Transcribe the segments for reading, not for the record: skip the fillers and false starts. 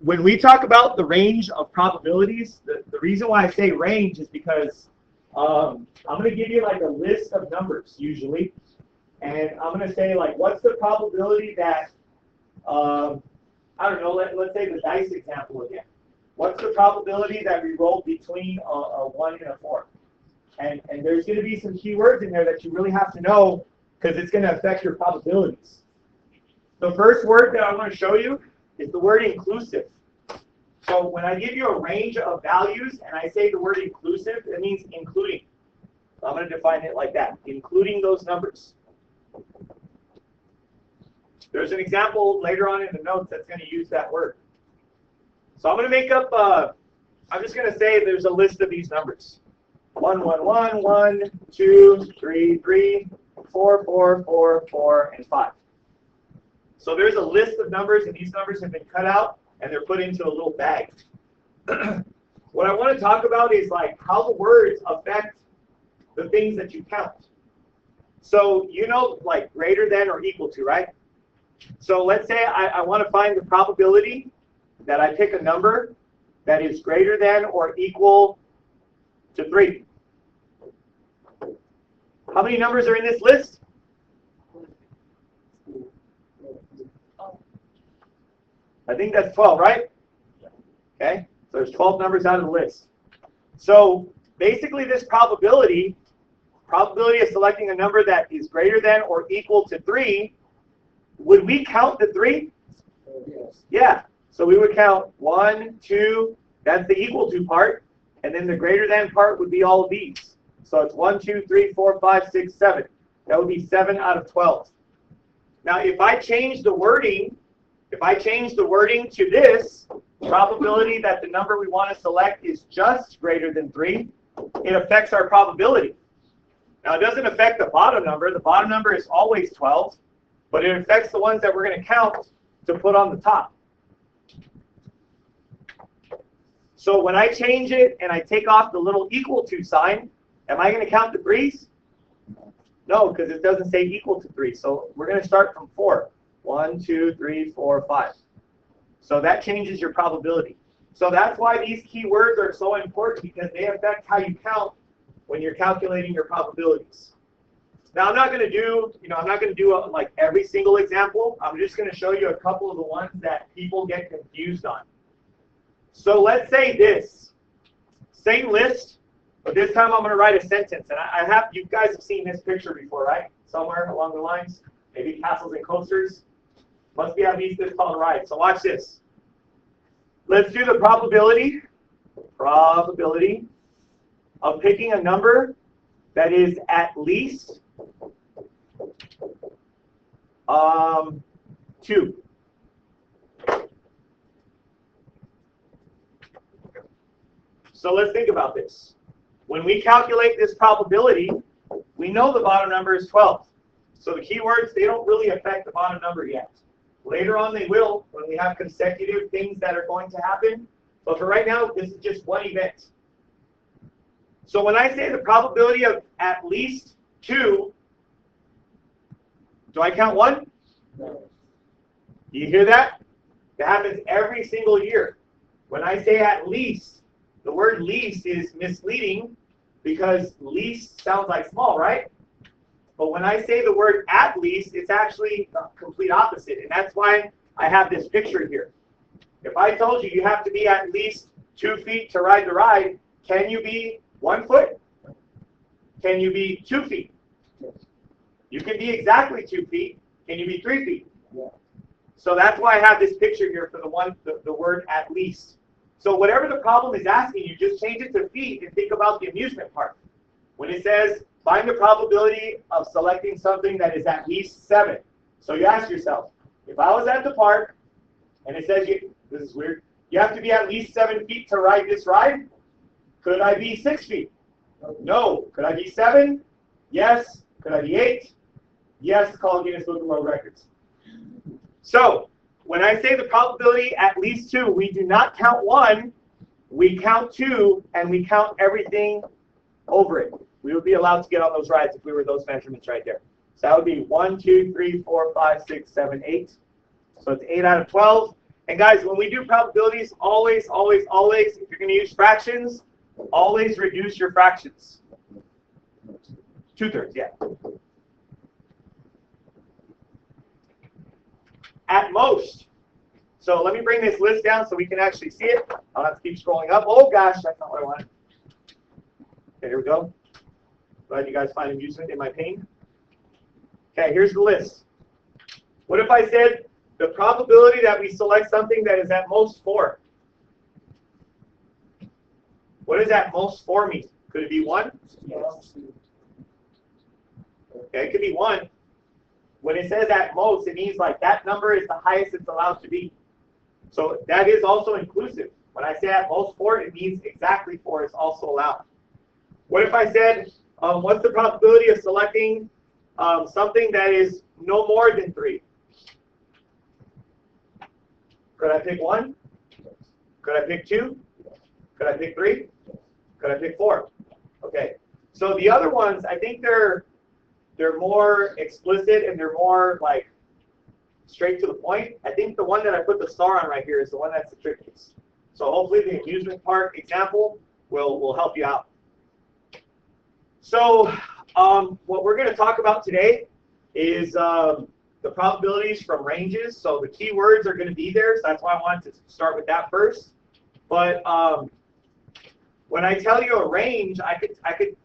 when we talk about the range of probabilities, the reason why I say range is because I'm going to give you like a list of numbers usually, and I'm going to say like, what's the probability that, I don't know, let's say the dice example again. What's the probability that we roll between a 1 and a 4? And there's going to be some keywords in there that you really have to know because it's going to affect your probabilities. The first word that I want to show you is the word inclusive. So when I give you a range of values and I say the word inclusive, it means including. So I'm going to define it like that, including those numbers. There's an example later on in the notes that's going to use that word. So I'm going to make up, I'm just going to say there's a list of these numbers. 1, 1, 1, 1, 2, 3, 3, 4, 4, 4, 4, and 5. So there's a list of numbers, and these numbers have been cut out, and they're put into a little bag. What I want to talk about is like how the words affect the things that you count. So you know, like greater than or equal to, right? So let's say I want to find the probability that I pick a number that is greater than or equal to 3. How many numbers are in this list? I think that's 12, right? Okay, so there's 12 numbers out of the list. So basically this probability of selecting a number that is greater than or equal to 3, would we count the 3? Yes. Yeah, so we would count 1, 2, that's the equal to part, and then the greater than part would be all of these. So it's 1, 2, 3, 4, 5, 6, 7. That would be 7 out of 12. Now if I change the wording, to this, probability that the number we want to select is just greater than 3, it affects our probability. Now it doesn't affect the bottom number. The bottom number is always 12, but it affects the ones that we're going to count to put on the top. So when I change it and I take off the little equal to sign, am I going to count the 3s? No, because it doesn't say equal to 3. So we're going to start from 4. 1, 2, 3, 4, 5. So that changes your probability. So that's why these keywords are so important, because they affect how you count when you're calculating your probabilities. Now I'm not going to do, like every single example. I'm just going to show you a couple of the ones that people get confused on. So let's say this same list, but this time I'm going to write a sentence. And you guys have seen this picture before, right? Somewhere along the lines, maybe castles and coasters. Must be at least this called ride. So watch this. Let's do the probability of picking a number that is at least 2. So let's think about this. When we calculate this probability, we know the bottom number is 12. So the keywords, they don't really affect the bottom number yet. Later on they will, when we have consecutive things that are going to happen. But for right now, this is just one event. So when I say the probability of at least 2, do I count 1? No. You hear that? That happens every single year. When I say at least, the word least is misleading because least sounds like small, right? But when I say the word at least, it's actually the complete opposite. And that's why I have this picture here. If I told you you have to be at least 2 feet to ride the ride, can you be 1 foot? Can you be 2 feet? Yes. You can be exactly 2 feet. Can you be 3 feet? Yeah. So that's why I have this picture here for the word at least. So whatever the problem is asking you, just change it to feet and think about the amusement park. When it says, find the probability of selecting something that is at least 7. So you ask yourself, if I was at the park and it says, this is weird, you have to be at least 7 feet to ride this ride, could I be 6 feet? No. Could I be 7? Yes. Could I be 8? Yes, call Guinness Book of World Records. So when I say the probability at least 2, we do not count 1, we count 2, and we count everything over it. We would be allowed to get on those rides if we were those measurements right there. So that would be 1, 2, 3, 4, 5, 6, 7, 8. So it's 8 out of 12. And guys, when we do probabilities, always, always, always, if you're going to use fractions, always reduce your fractions. 2/3, yeah. At most. So let me bring this list down so we can actually see it. I'll have to keep scrolling up. Oh gosh, that's not what I wanted. Okay, here we go. Glad you guys find amusement in my pain. Okay, here's the list. What if I said the probability that we select something that is at most 4? What does at most 4 mean? Could it be 1? Yes. Okay, it could be 1. When it says at most, it means like that number is the highest it's allowed to be. So that is also inclusive. When I say at most 4, it means exactly 4 is also allowed. What if I said, what's the probability of selecting something that is no more than 3? Could I pick 1? Could I pick 2? Could I pick 3? Could I pick 4? Okay. So the other ones, I think they're more explicit and they're more like straight to the point. I think the one that I put the star on right here is the one that's the trickiest. So hopefully the amusement park example will help you out. So what we're going to talk about today is the probabilities from ranges. So the keywords are going to be there, so that's why I wanted to start with that first. But when I tell you a range, I could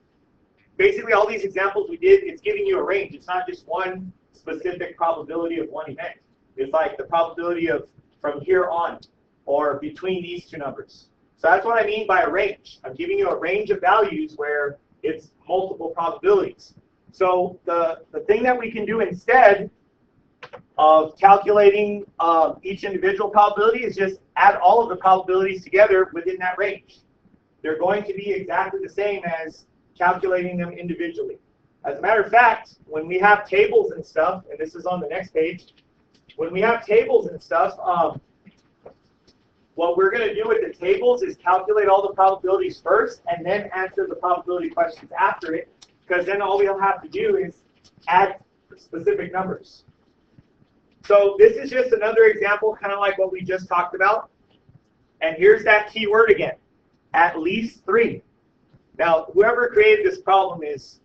basically all these examples we did, it's giving you a range. It's not just one specific probability of one event. It's like the probability of from here on or between these two numbers. So that's what I mean by a range. I'm giving you a range of values where it's multiple probabilities. So the thing that we can do instead of calculating each individual probability is just add all of the probabilities together within that range. They're going to be exactly the same as calculating them individually. As a matter of fact, when we have tables and stuff, and this is on the next page, when we have tables and stuff, what we're going to do with the tables is calculate all the probabilities first and then answer the probability questions after it, because then all we'll have to do is add specific numbers. So this is just another example, kind of like what we just talked about. And here's that keyword again, at least 3. Now, whoever created this problem is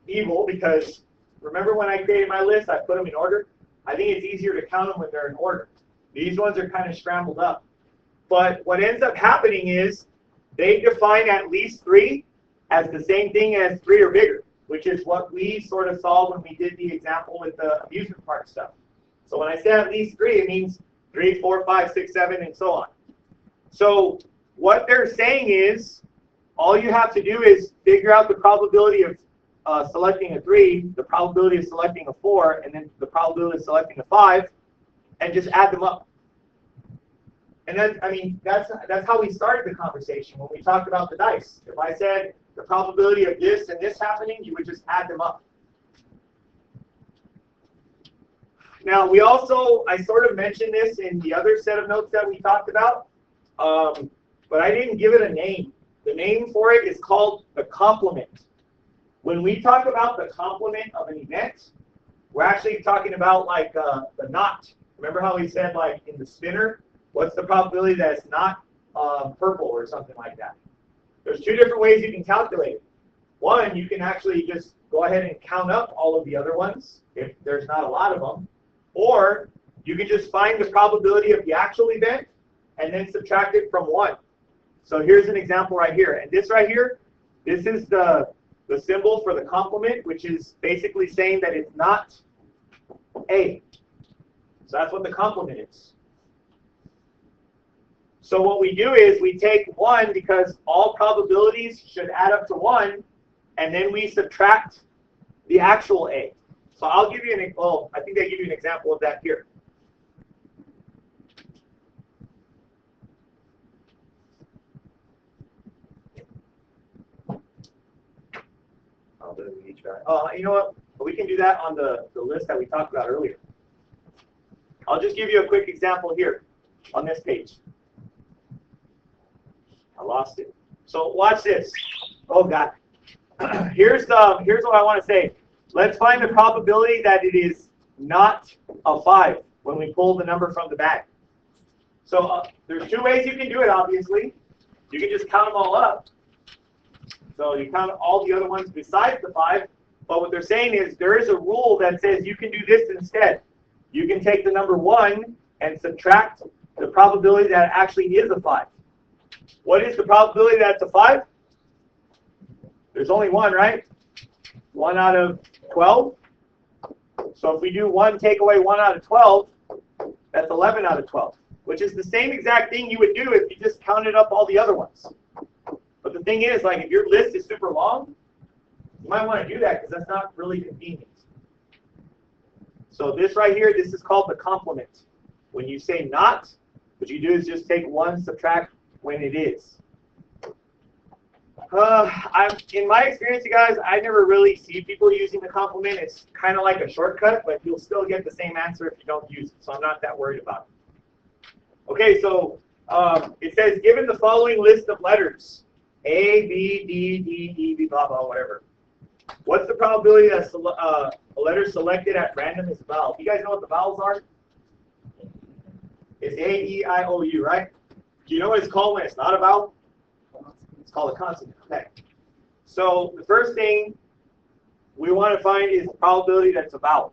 evil, because remember when I created my list, I put them in order? I think it's easier to count them when they're in order. These ones are kind of scrambled up. But what ends up happening is they define at least 3 as the same thing as 3 or bigger, which is what we sort of saw when we did the example with the amusement park stuff. So when I say at least 3, it means 3, 4, 5, 6, 7, and so on. So what they're saying is all you have to do is figure out the probability of selecting a 3, the probability of selecting a 4, and then the probability of selecting a 5, and just add them up. And then, I mean, that's how we started the conversation when we talked about the dice. If I said the probability of this and this happening, you would just add them up. Now, we also, I sort of mentioned this in the other set of notes that we talked about, but I didn't give it a name. The name for it is called the complement. When we talk about the complement of an event, we're actually talking about like the knot. Remember how we said like in the spinner, what's the probability that it's not purple or something like that? There's 2 different ways you can calculate it. One, you can actually just go ahead and count up all of the other ones if there's not a lot of them. Or you can just find the probability of the actual event and then subtract it from 1. So here's an example right here. And this right here, this is the symbol for the complement, which is basically saying that it's not A. So that's what the complement is. So what we do is we take 1 because all probabilities should add up to 1, and then we subtract the actual A. So I'll give you I think they give you an example of that here. I'll do it each guy. You know what? We can do that on the list that we talked about earlier. I'll just give you a quick example here on this page. I lost it. So watch this. Oh God. Here's what I want to say. Let's find the probability that it is not a 5 when we pull the number from the bag. So there's two ways you can do it, obviously. You can just count them all up. So you count all the other ones besides the 5. But what they're saying is there is a rule that says you can do this instead. You can take the number 1 and subtract the probability that it actually is a 5. What is the probability that it's a 5? There's only one, right? 1 out of 12. So if we do 1 take away 1 out of 12, that's 11 out of 12, which is the same exact thing you would do if you just counted up all the other ones. But the thing is, like, if your list is super long, you might want to do that because that's not really convenient. So this right here, this is called the complement. When you say not, what you do is just take 1, subtract when it is. In my experience, you guys, I never really see people using the complement. It's kind of like a shortcut, but you'll still get the same answer if you don't use it. So I'm not that worried about it. Okay, so it says, given the following list of letters, A, B, D, D, E, B, blah, blah, whatever. What's the probability that a letter selected at random is a vowel? You guys know what the vowels are? It's A, E, I, O, U, right? Do you know what it's called when it's not a vowel? It's called a consonant. Okay. So the first thing we want to find is the probability that's a vowel.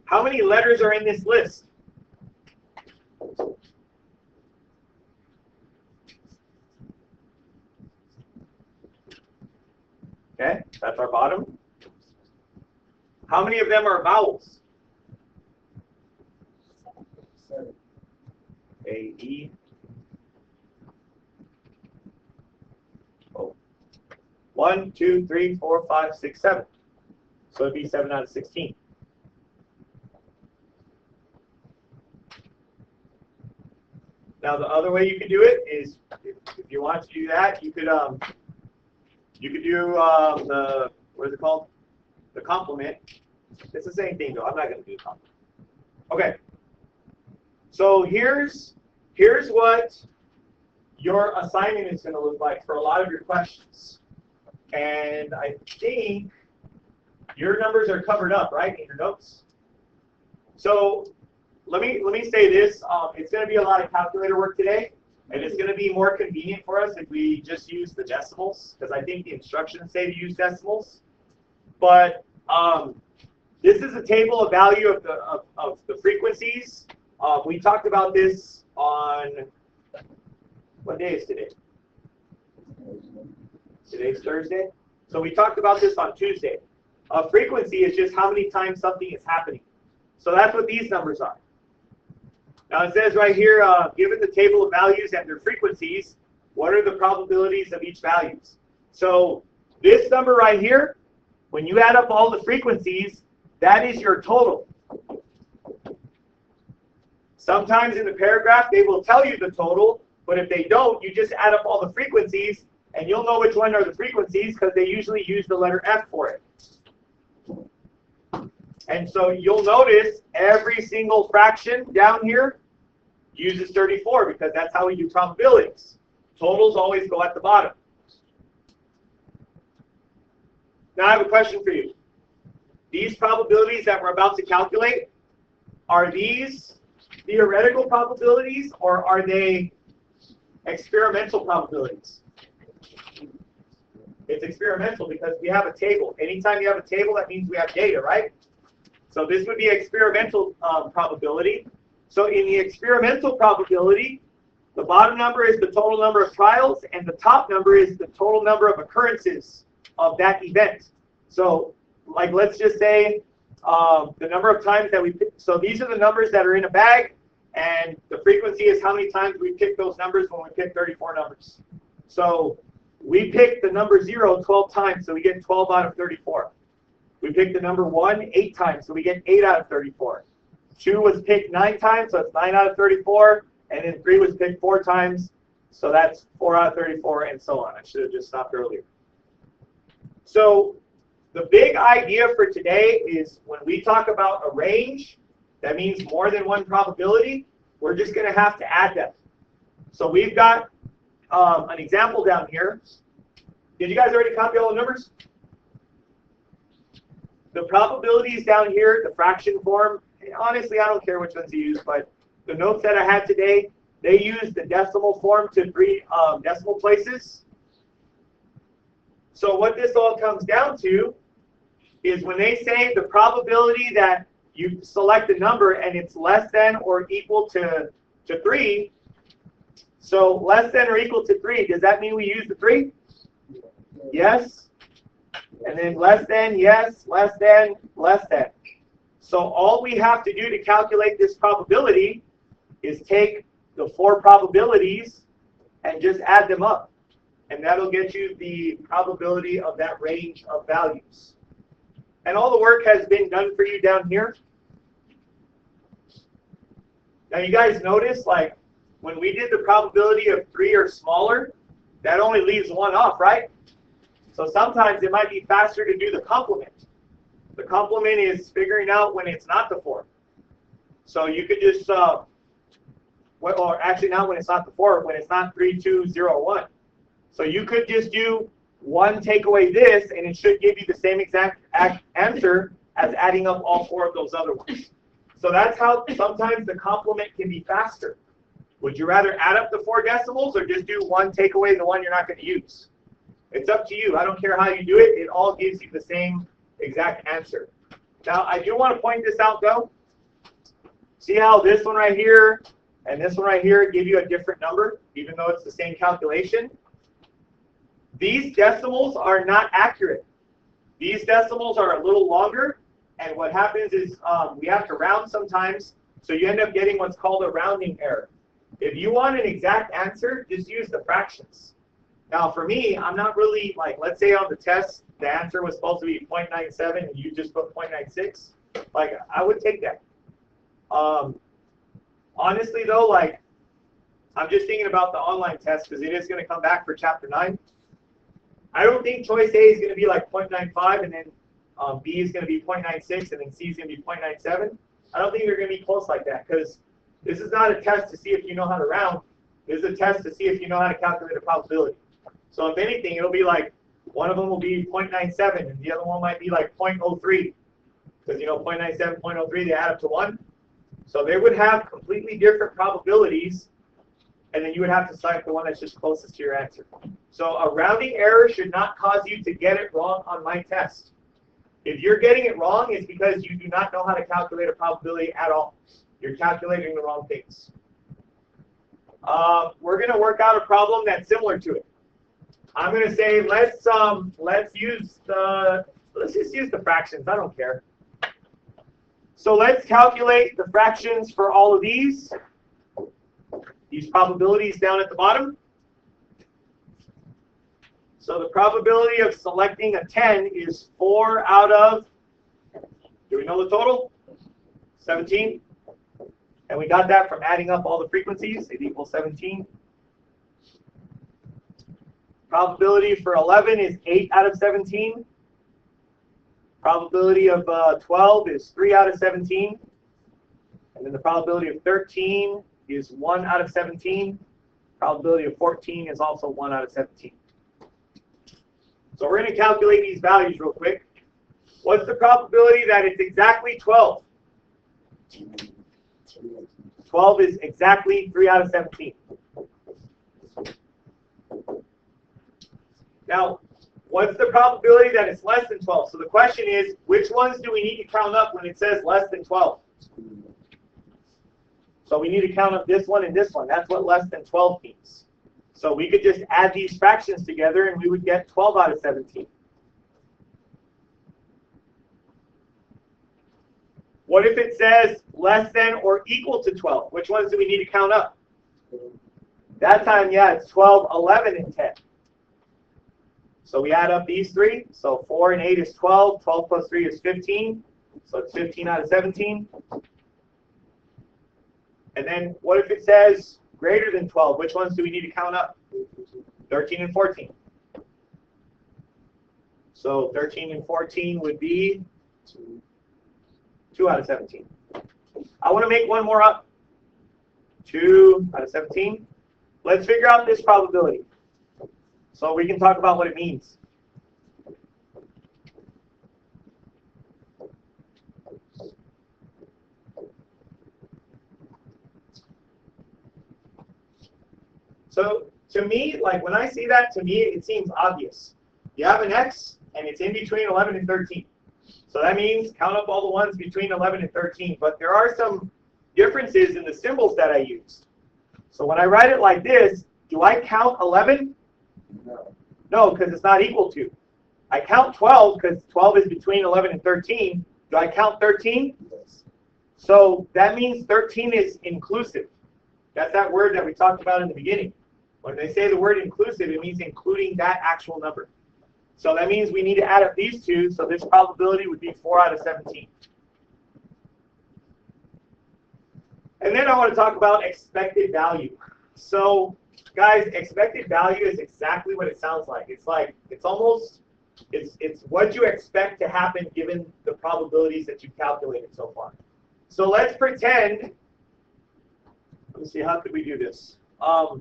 How many letters are in this list? Okay, that's our bottom. How many of them are vowels? A, E. Oh. 1, 2, 3, 4, 5, 6, 7. So it'd be 7 out of 16. Now the other way you could do it is, if you want to do that, you could do the, what is it called? The complement. It's the same thing though. I'm not going to do the complement. Okay. So here's what your assignment is going to look like for a lot of your questions. And I think your numbers are covered up, right, in your notes? So let me say this. It's going to be a lot of calculator work today. And it's going to be more convenient for us if we just use the decimals, because I think the instructions say to use decimals. But this is a table of value of the frequencies. We talked about this on, what day is today? Today's Thursday. So we talked about this on Tuesday. Frequency is just how many times something is happening. So that's what these numbers are. Now it says right here, given the table of values and their frequencies, what are the probabilities of each values? So this number right here, when you add up all the frequencies, that is your total. Sometimes in the paragraph, they will tell you the total, but if they don't, you just add up all the frequencies, and you'll know which one are the frequencies because they usually use the letter F for it. And so you'll notice every single fraction down here uses 34 because that's how we do probabilities. Totals always go at the bottom. Now I have a question for you. These probabilities that we're about to calculate, are these theoretical probabilities or are they experimental probabilities? It's experimental because we have a table. Anytime you have a table, that means we have data, right? So this would be experimental probability. So in the experimental probability, the bottom number is the total number of trials, and the top number is the total number of occurrences of that event. So, like, let's just say the number of times that we pick. So these are the numbers that are in a bag, and the frequency is how many times we pick those numbers when we pick 34 numbers. So we pick the number 0 12 times, so we get 12 out of 34. We picked the number 1 8 times, so we get 8 out of 34. 2 was picked 9 times, so it's 9 out of 34. And then 3 was picked 4 times, so that's 4 out of 34, and so on. I should have just stopped earlier. So the big idea for today is when we talk about a range, that means more than one probability, we're just going to have to add them. So we've got an example down here. Did you guys already copy all the numbers? The probabilities down here, the fraction form, honestly, I don't care which ones you use, but the notes that I had today, they use the decimal form to 3 decimal places. So what this all comes down to is when they say the probability that you select a number and it's less than or equal to 3, so less than or equal to 3, does that mean we use the 3? Yes. And then less than, yes, less than, less than. So all we have to do to calculate this probability is take the 4 probabilities and just add them up. And that'll get you the probability of that range of values. And all the work has been done for you down here. Now you guys notice, like, when we did the probability of 3 or smaller, that only leaves 1 off, right? So sometimes it might be faster to do the complement. The complement is figuring out when it's not the 4. So you could just, or actually not when it's not the 4, when it's not 3, 2, 0, 1. So you could just do 1 take away this, and it should give you the same exact answer as adding up all 4 of those other ones. So that's how sometimes the complement can be faster. Would you rather add up the 4 decimals or just do 1 take away the one you're not going to use? It's up to you. I don't care how you do it. It all gives you the same exact answer. Now, I do want to point this out, though. See how this one right here and this one right here give you a different number, even though it's the same calculation? These decimals are not accurate. These decimals are a little longer, and what happens is we have to round sometimes, so you end up getting what's called a rounding error. If you want an exact answer, just use the fractions. Now, for me, I'm not really, like, let's say on the test, the answer was supposed to be 0.97, and you just put 0.96. Like, I would take that. Honestly, though, like, I'm just thinking about the online test, because it is going to come back for Chapter 9. I don't think choice A is going to be like 0.95, and then B is going to be 0.96, and then C is going to be 0.97. I don't think they're going to be close like that, because this is not a test to see if you know how to round. This is a test to see if you know how to calculate a probability. So if anything, it'll be like one of them will be 0.97, and the other one might be like 0.03, because, you know, 0.97, 0.03, they add up to 1. So they would have completely different probabilities, and then you would have to select the one that's just closest to your answer. So a rounding error should not cause you to get it wrong on my test. If you're getting it wrong, it's because you do not know how to calculate a probability at all. You're calculating the wrong things. We're going to work out a problem that's similar to it. I'm going to say let's just use the fractions. I don't care. So let's calculate the fractions for all of these probabilities down at the bottom. So the probability of selecting a 10 is 4 out of, do we know the total? 17. And we got that from adding up all the frequencies. It equals 17. Probability for 11 is 8 out of 17. Probability of 12 is 3 out of 17. And then the probability of 13 is 1 out of 17. Probability of 14 is also 1 out of 17. So we're going to calculate these values real quick. What's the probability that it's exactly 12? 12 is exactly 3 out of 17. Now, what's the probability that it's less than 12? So the question is, which ones do we need to count up when it says less than 12? So we need to count up this one and this one. That's what less than 12 means. So we could just add these fractions together and we would get 12 out of 17. What if it says less than or equal to 12? Which ones do we need to count up? That time, yeah, it's 12, 11, and 10. So we add up these 3. So 4 and 8 is 12. 12 plus 3 is 15. So it's 15 out of 17. And then what if it says greater than 12? Which ones do we need to count up? 13 and 14. So 13 and 14 would be 2 out of 17. I want to make one more up. 2 out of 17. Let's figure out this probability, so we can talk about what it means. So to me, like when I see that, to me it seems obvious. You have an x, and it's in between 11 and 13. So that means count up all the ones between 11 and 13. But there are some differences in the symbols that I use. So when I write it like this, do I count 11? No, because it's not equal to. I count 12 because 12 is between 11 and 13. Do I count 13? Yes. So that means 13 is inclusive. That's that word that we talked about in the beginning. When they say the word inclusive, it means including that actual number. So that means we need to add up these two, so this probability would be 4 out of 17. And then I want to talk about expected value. So, guys, expected value is exactly what it sounds like. It's what you expect to happen given the probabilities that you've calculated so far. So let's pretend, let me see, how could we do this? I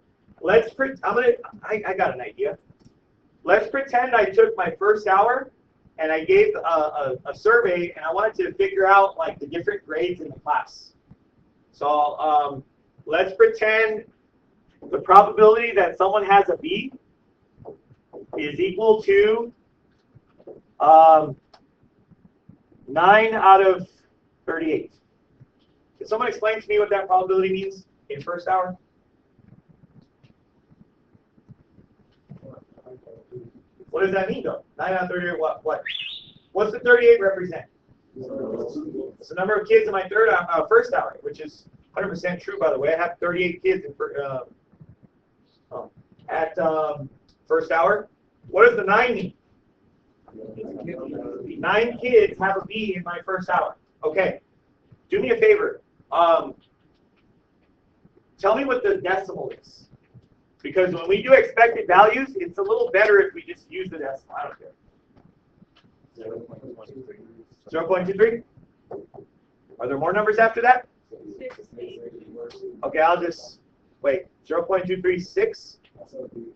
got an idea. Let's pretend I took my first hour and I gave a survey and I wanted to figure out like the different grades in the class. So let's pretend the probability that someone has a B is equal to 9 out of 38. Can someone explain to me what that probability means in first hour? What does that mean, though? 9 out of 38, what? What's the 38 represent? It's the number of kids in my first hour, which is 100% true, by the way. I have 38 kids at first hour. What does the 9 mean? 9 kids have a B in my first hour. Okay. Do me a favor. Tell me what the decimal is. Because when we do expected values, it's a little better if we just use the decimal. I don't care. 0.23? Are there more numbers after that? Okay, I'll just wait. 0.236?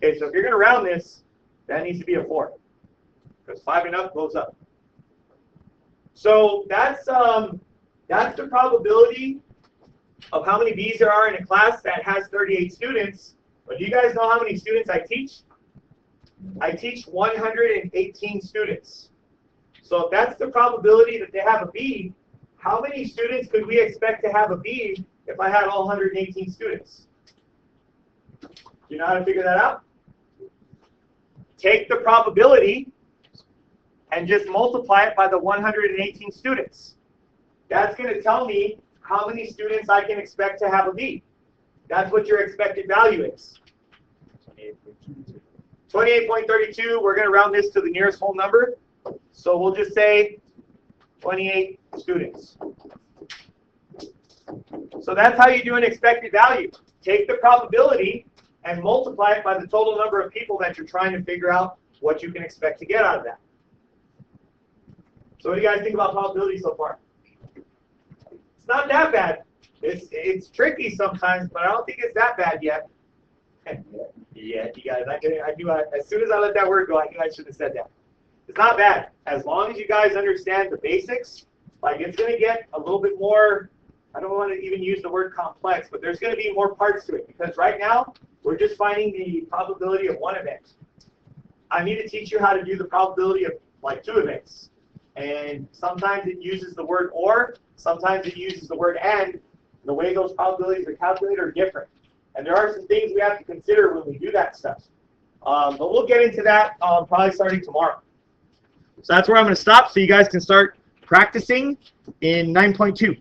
Okay, so if you're going to round this, that needs to be a 4. Because 5 and up goes up. So that's the probability of how many B's there are in a class that has 38 students. But do you guys know how many students I teach? I teach 118 students. So if that's the probability that they have a B, how many students could we expect to have a B if I had all 118 students? Do you know how to figure that out? Take the probability and just multiply it by the 118 students. That's going to tell me how many students I can expect to have a B. That's what your expected value is. 28.32, we're going to round this to the nearest whole number. So we'll just say 28 students. So that's how you do an expected value. Take the probability and multiply it by the total number of people that you're trying to figure out what you can expect to get out of that. So what do you guys think about probability so far? It's not that bad. It's tricky sometimes, but I don't think it's that bad yet. Yeah, you guys, I knew as soon as I let that word go, I knew I should have said that. It's not bad. As long as you guys understand the basics, like it's going to get a little bit more, I don't want to even use the word complex, but there's going to be more parts to it. Because right now, we're just finding the probability of one event. I need to teach you how to do the probability of like 2 events. And sometimes it uses the word or, sometimes it uses the word and. The way those probabilities are calculated are different. And there are some things we have to consider when we do that stuff. But we'll get into that probably starting tomorrow. So that's where I'm going to stop so you guys can start practicing in 9.2.